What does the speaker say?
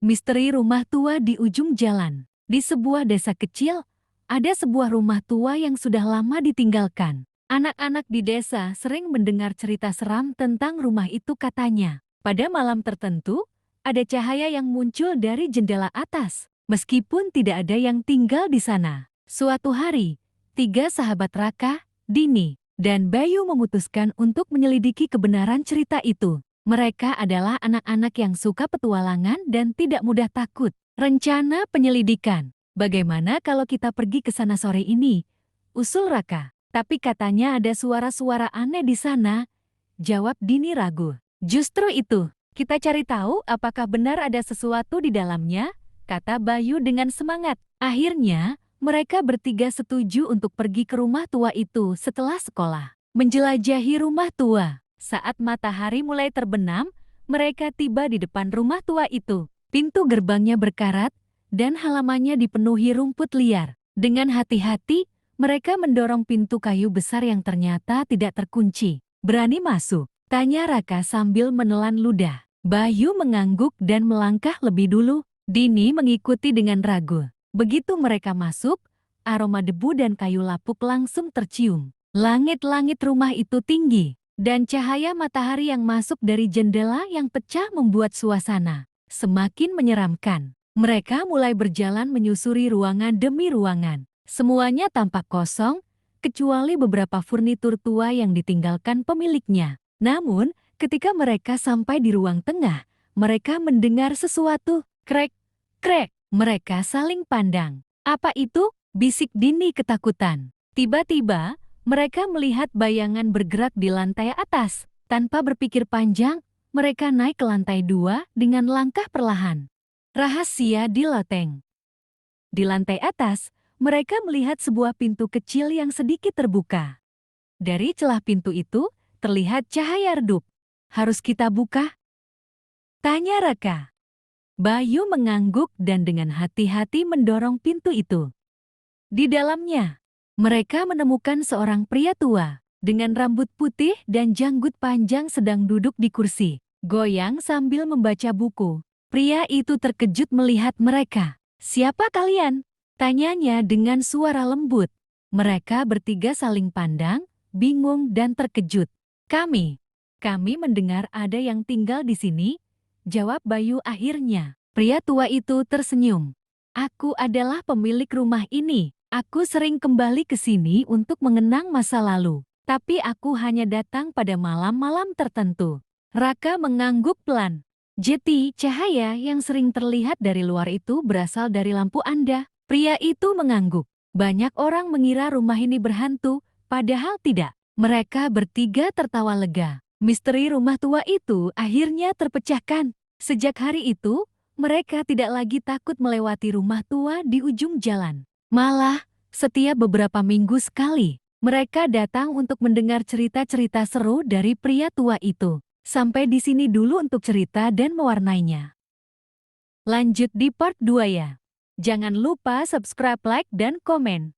Misteri rumah tua di ujung jalan. Di sebuah desa kecil, ada sebuah rumah tua yang sudah lama ditinggalkan. Anak-anak di desa sering mendengar cerita seram tentang rumah itu katanya. Pada malam tertentu, ada cahaya yang muncul dari jendela atas. Meskipun tidak ada yang tinggal di sana. Suatu hari, tiga sahabat Raka, Dini, dan Bayu memutuskan untuk menyelidiki kebenaran cerita itu. Mereka adalah anak-anak yang suka petualangan dan tidak mudah takut. Rencana penyelidikan. Bagaimana kalau kita pergi ke sana sore ini? Usul Raka. Tapi katanya ada suara-suara aneh di sana. Jawab Dini ragu. Justru itu, kita cari tahu apakah benar ada sesuatu di dalamnya, kata Bayu dengan semangat. Akhirnya, mereka bertiga setuju untuk pergi ke rumah tua itu setelah sekolah. Menjelajahi rumah tua. Saat matahari mulai terbenam, mereka tiba di depan rumah tua itu. Pintu gerbangnya berkarat, dan halamannya dipenuhi rumput liar. Dengan hati-hati, mereka mendorong pintu kayu besar yang ternyata tidak terkunci. Berani masuk? Tanya Raka sambil menelan ludah. Bayu mengangguk dan melangkah lebih dulu. Dini mengikuti dengan ragu. Begitu mereka masuk, aroma debu dan kayu lapuk langsung tercium. Langit-langit rumah itu tinggi, dan cahaya matahari yang masuk dari jendela yang pecah membuat suasana semakin menyeramkan. Mereka mulai berjalan menyusuri ruangan demi ruangan. Semuanya tampak kosong, kecuali beberapa furnitur tua yang ditinggalkan pemiliknya. Namun, ketika mereka sampai di ruang tengah, mereka mendengar sesuatu. Krek, krek. Mereka saling pandang. Apa itu? Bisik Dini ketakutan. Tiba-tiba, mereka melihat bayangan bergerak di lantai atas. Tanpa berpikir panjang, mereka naik ke lantai 2 dengan langkah perlahan. Rahasia di loteng. Di lantai atas, mereka melihat sebuah pintu kecil yang sedikit terbuka. Dari celah pintu itu, terlihat cahaya redup. Harus kita buka? Tanya Raka. Bayu mengangguk dan dengan hati-hati mendorong pintu itu. Di dalamnya, mereka menemukan seorang pria tua dengan rambut putih dan janggut panjang sedang duduk di kursi, goyang sambil membaca buku. Pria itu terkejut melihat mereka. Siapa kalian? Tanyanya dengan suara lembut. Mereka bertiga saling pandang, bingung dan terkejut. Kami mendengar ada yang tinggal di sini, jawab Bayu akhirnya. Pria tua itu tersenyum. Aku adalah pemilik rumah ini. Aku sering kembali ke sini untuk mengenang masa lalu. Tapi aku hanya datang pada malam-malam tertentu. Raka mengangguk pelan. Jadi, cahaya yang sering terlihat dari luar itu berasal dari lampu Anda. Pria itu mengangguk. Banyak orang mengira rumah ini berhantu, padahal tidak. Mereka bertiga tertawa lega. Misteri rumah tua itu akhirnya terpecahkan. Sejak hari itu, mereka tidak lagi takut melewati rumah tua di ujung jalan. Malah, setiap beberapa minggu sekali, mereka datang untuk mendengar cerita-cerita seru dari pria tua itu. Sampai di sini dulu untuk cerita dan mewarnainya. Lanjut di part 2 ya. Jangan lupa subscribe, like, dan komen.